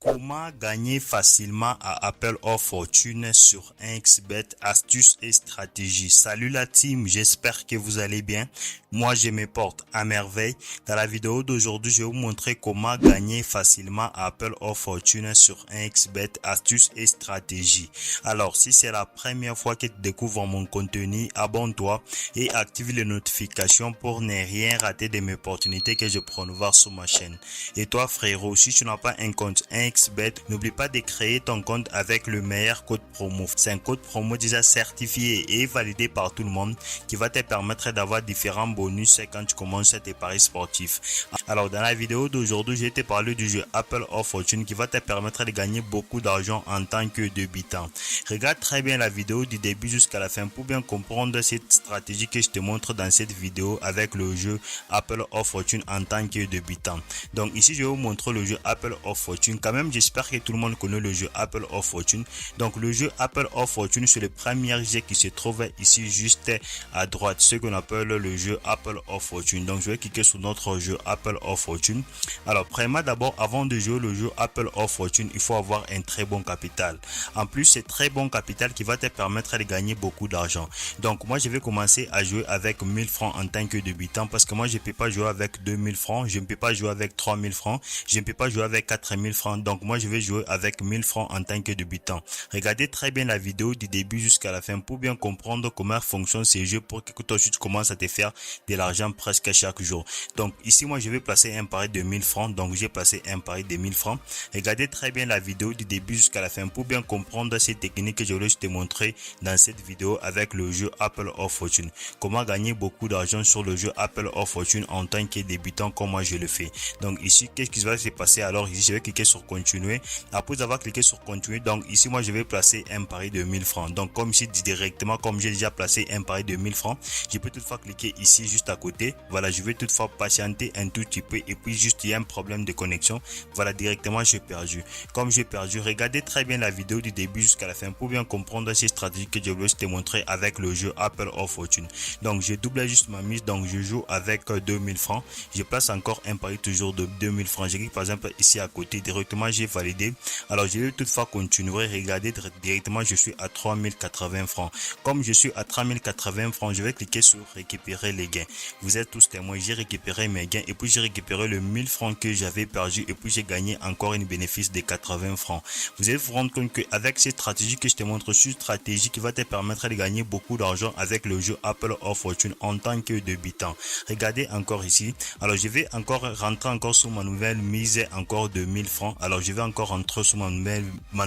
Comment gagner facilement à Apple or Fortune sur 1xBet, astuces et stratégies. Salut la team, j'espère que vous allez bien. Moi, je me porte à merveille. Dans la vidéo d'aujourd'hui, je vais vous montrer comment gagner facilement à Apple or Fortune sur 1xBet, astuces et stratégies. Alors, si c'est la première fois que tu découvres mon contenu, abonne-toi et active les notifications pour ne rien rater de mes opportunités que je promouvoir sur ma chaîne. Et toi, frérot, si tu n'as pas un compte 1xBet, n'oublie pas de créer ton compte avec le meilleur code promo. C'est un code promo déjà certifié et validé par tout le monde qui va te permettre d'avoir différents bonus quand tu commences tes paris sportifs. Alors, dans la vidéo d'aujourd'hui, je vais te parler du jeu Apple or Fortune qui va te permettre de gagner beaucoup d'argent en tant que débutant. Regarde très bien la vidéo du début jusqu'à la fin pour bien comprendre cette stratégie que je te montre dans cette vidéo avec le jeu Apple or Fortune en tant que débutant. Donc ici, je vais vous montrer le jeu Apple or Fortune. Quand même, j'espère que tout le monde connaît le jeu Apple or Fortune. Donc le jeu Apple or Fortune, c'est le premier jeu qui se trouve ici juste à droite, ce qu'on appelle le jeu Apple or Fortune. Donc je vais cliquer sur notre jeu Apple or Fortune. Alors premièrement, d'abord, avant de jouer le jeu Apple or Fortune, il faut avoir un très bon capital. En plus, c'est très bon capital qui va te permettre de gagner beaucoup d'argent. Donc moi, je vais commencer à jouer avec 1000 francs en tant que débutant parce que moi, je ne peux pas jouer avec 2000 francs, je ne peux pas jouer avec 3000 francs, je ne peux pas jouer avec 4000 francs. Donc moi, je vais jouer avec 1000 francs en tant que débutant. Regardez très bien la vidéo du début jusqu'à la fin pour bien comprendre comment fonctionnent ces jeux pour que toi aussi tu commences à te faire de l'argent presque chaque jour. Donc ici, moi, je vais placer un pari de 1000 francs. Donc j'ai placé un pari de 1000 francs. Regardez très bien la vidéo du début jusqu'à la fin pour bien comprendre ces techniques que je voulais te montrer dans cette vidéo avec le jeu Apple or Fortune. Comment gagner beaucoup d'argent sur le jeu Apple or Fortune en tant que débutant comme moi je le fais. Donc ici, qu'est-ce qui va se passer? Alors ici, je vais cliquer sur continuer. Après avoir cliqué sur continuer, donc ici, moi, je vais placer un pari de 1000 francs. Donc comme ici, directement, comme j'ai déjà placé un pari de 1000 francs, je peux toutefois cliquer ici juste à côté. Voilà, je vais toutefois patienter un tout petit peu et puis juste il y a un problème de connexion. Voilà, directement, j'ai perdu. Comme j'ai perdu, regardez très bien la vidéo du début jusqu'à la fin pour bien comprendre ces stratégies que je voulais te montrer avec le jeu Apple or Fortune. Donc je double juste ma mise, donc je joue avec 2000 francs. Je place encore un pari toujours de 2000 francs. Je clique par exemple ici à côté, directement j'ai validé. Alors je vais toutefois continuer. Regardez directement, je suis à 3080 francs. Comme je suis à 3080 francs, je vais cliquer sur récupérer les gains. Vous êtes tous témoins, j'ai récupéré mes gains et puis j'ai récupéré le 1000 francs que j'avais perdu et puis j'ai gagné encore une bénéfice de 80 francs. Vous allez vous rendre compte qu'avec cette stratégie que je te montre, c'est une stratégie qui va te permettre de gagner beaucoup d'argent avec le jeu Apple or Fortune en tant que débutant. Regardez encore ici. Alors je vais encore rentrer encore sur ma nouvelle mise encore de 1000 francs. Alors je vais encore rentrer sur ma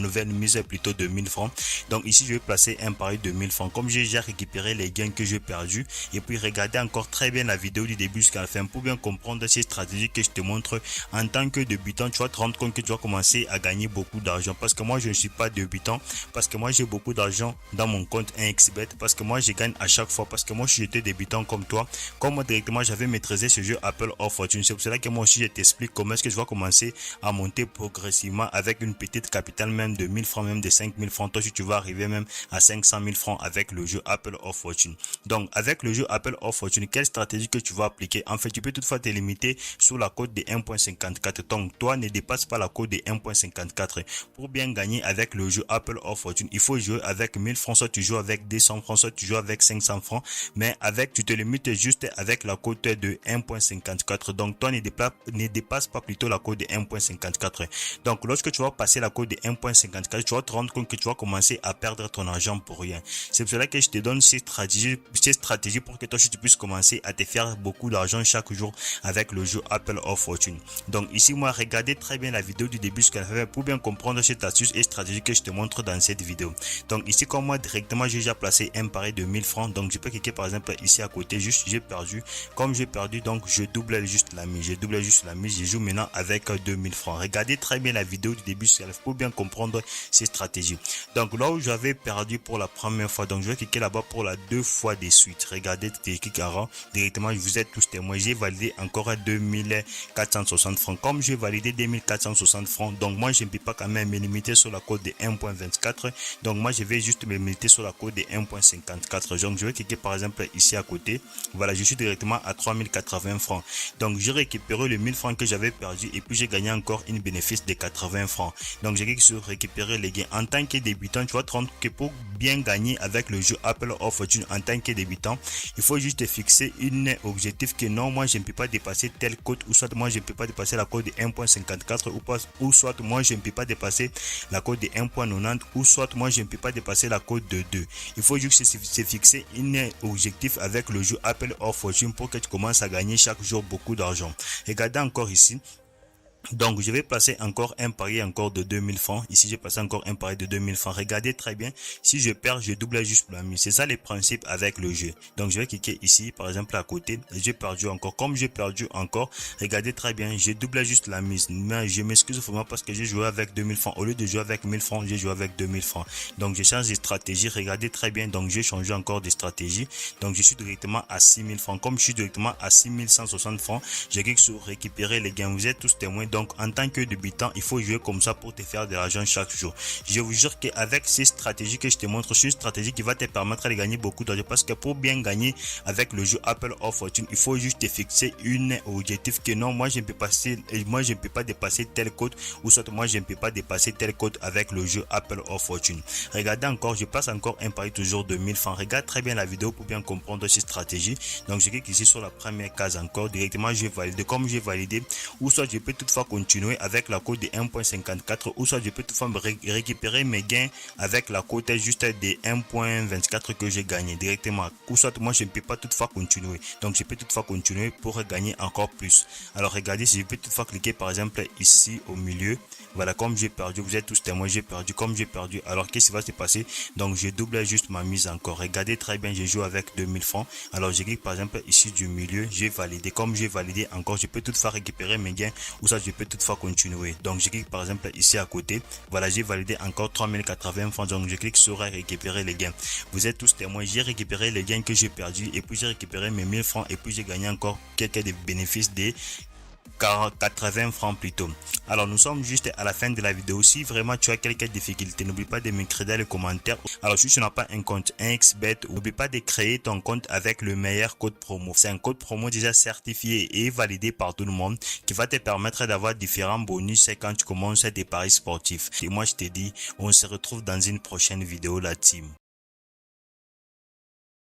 nouvelle mise plutôt de 1000 francs. Donc ici je vais placer un pari de 1000 francs. Comme j'ai déjà récupéré les gains que j'ai perdus. Et puis regardez encore très bien la vidéo du début jusqu'à la fin pour bien comprendre ces stratégies que je te montre en tant que débutant. Tu vas te rendre compte que tu vas commencer à gagner beaucoup d'argent. Parce que moi je ne suis pas débutant. Parce que moi j'ai beaucoup d'argent dans mon compte 1xBet. Parce que moi je gagne à chaque fois. Parce que moi si j'étais débutant comme toi. Comme moi directement j'avais maîtrisé ce jeu Apple or Fortune. C'est pour cela que moi aussi je t'explique comment est-ce que je vais commencer à monter progressivement avec une petite capitale même de 1000 francs, même de 5000 francs. Toi si tu vas arriver même à 500 000 francs avec le jeu Apple or Fortune. Donc avec le jeu Apple or Fortune, quelle stratégie que tu vas appliquer? En fait, tu peux toutefois te limiter sur la cote de 1.54. Donc toi ne dépasse pas la cote de 1.54. Pour bien gagner avec le jeu Apple or Fortune, il faut jouer avec 1000 francs, soit tu joues avec 200 francs, soit tu joues avec 500 francs. Mais avec, tu te limites juste avec la cote de 1.54. Donc toi ne dépasse pas plutôt la cote de 1.54. Donc lorsque tu vas passer la cote de 1.54, tu vas te rendre compte que tu vas commencer à perdre ton argent pour rien. C'est pour cela que je te donne ces stratégies pour que toi tu puisses commencer à te faire beaucoup d'argent chaque jour avec le jeu Apple or Fortune. Donc ici, moi, regardez très bien la vidéo du début jusqu'à la fin pour bien comprendre cette astuce et stratégie que je te montre dans cette vidéo. Donc ici, comme moi directement j'ai déjà placé un pari de 1000 francs, donc je peux cliquer par exemple ici à côté, juste j'ai perdu. Comme j'ai perdu, donc je double juste la mise. Je joue maintenant avec 2000 francs. Regardez très bien la vidéo du début jusqu'à la fin pour bien comprendre ces stratégies. Donc là où j'avais perdu pour la première fois, donc je vais cliquer là-bas pour la 2 fois de suite. Regardez, directement, vous êtes tous témoins. J'ai validé encore 2460 francs. Comme j'ai validé 2460 francs, donc moi je ne peux pas quand même me limiter sur la cote de 1.24. Donc moi je vais juste me limiter sur la cote de 1.54. Donc je vais cliquer par exemple ici à côté. Voilà, je suis directement à 3080 francs. Donc j'ai récupéré le 1000 francs que j'avais perdu et puis j'ai gagné encore une bénéfice de 80 francs. Donc j'ai cliqué sur récupérer les gains. En tant que débutant, tu vas te rendre que pour bien gagner avec le jeu Apple of Fortune en tant que débutant, il faut juste fixer un objectif que non, moi je ne peux pas dépasser telle cote, ou soit moi je ne peux pas dépasser la cote de 1.54, ou soit moi je ne peux pas dépasser la cote de 1.90, ou soit moi je ne peux pas dépasser la cote de 2. Il faut juste se fixer un objectif avec le jeu Apple of Fortune pour que tu commences à gagner chaque jour beaucoup d'argent. Regardez encore ici. Donc je vais placer encore un pari encore de 2000 francs. Ici j'ai passé encore un pari de 2000 francs. Regardez très bien. Si je perds, je double juste la mise. C'est ça les principes avec le jeu. Donc je vais cliquer ici par exemple à côté. J'ai perdu encore. Comme j'ai perdu encore, regardez très bien. Je double juste la mise. Mais je m'excuse vraiment parce que j'ai joué avec 2000 francs. Au lieu de jouer avec 1000 francs, j'ai joué avec 2000 francs. Donc je change de stratégie. Regardez très bien. Donc j'ai changé encore de stratégie. Donc je suis directement à 6000 francs. Comme je suis directement à 6160 francs, je clique sur récupérer les gains. Vous êtes tous témoins. Donc en tant que débutant, il faut jouer comme ça pour te faire de l'argent chaque jour. Je vous jure qu'avec ces stratégies que je te montre, c'est une stratégie qui va te permettre de gagner beaucoup d'argent, parce que pour bien gagner avec le jeu Apple of Fortune, il faut juste te fixer un objectif que non, moi je ne peux pas dépasser telle cote, ou soit moi je ne peux pas dépasser telle cote avec le jeu Apple of Fortune. Regardez encore, je passe encore un pari toujours de 1000 francs. Regarde très bien la vidéo pour bien comprendre ces stratégies. Donc je clique ici sur la première case encore, directement je valide. Comme j'ai validé, ou soit je peux toutefois continuer avec la cote de 1.54, ou soit je peux toutefois récupérer mes gains avec la cote juste de 1.24 que j'ai gagné directement, ou soit moi je ne peux pas toutefois continuer. Donc je peux toutefois continuer pour gagner encore plus. Alors regardez, si je peux toutefois cliquer par exemple ici au milieu. Voilà, comme j'ai perdu, vous êtes tous témoins, j'ai perdu. Comme j'ai perdu, alors qu'est-ce qui va se passer? Donc je double juste ma mise encore. Regardez très bien, j'ai joué avec 2000 francs. Alors je clique par exemple ici du milieu, j'ai validé. Comme j'ai validé encore, je peux toutefois récupérer mes gains, ou ça je peux toutefois continuer. Donc je clique par exemple ici à côté. Voilà, j'ai validé encore 3080 francs. Donc je clique sur récupérer les gains. Vous êtes tous témoins, j'ai récupéré les gains que j'ai perdu, et puis j'ai récupéré mes 1000 francs, et puis j'ai gagné encore quelques bénéfices des 80 francs plutôt. Alors nous sommes juste à la fin de la vidéo. Si vraiment tu as quelques difficultés, n'oublie pas de m'écrire dans les commentaires. Alors si tu n'as pas un compte 1xBet, n'oublie pas de créer ton compte avec le meilleur code promo. C'est un code promo déjà certifié et validé par tout le monde, qui va te permettre d'avoir différents bonus quand tu commences tes paris sportifs. Et moi je te dis, on se retrouve dans une prochaine vidéo, la team.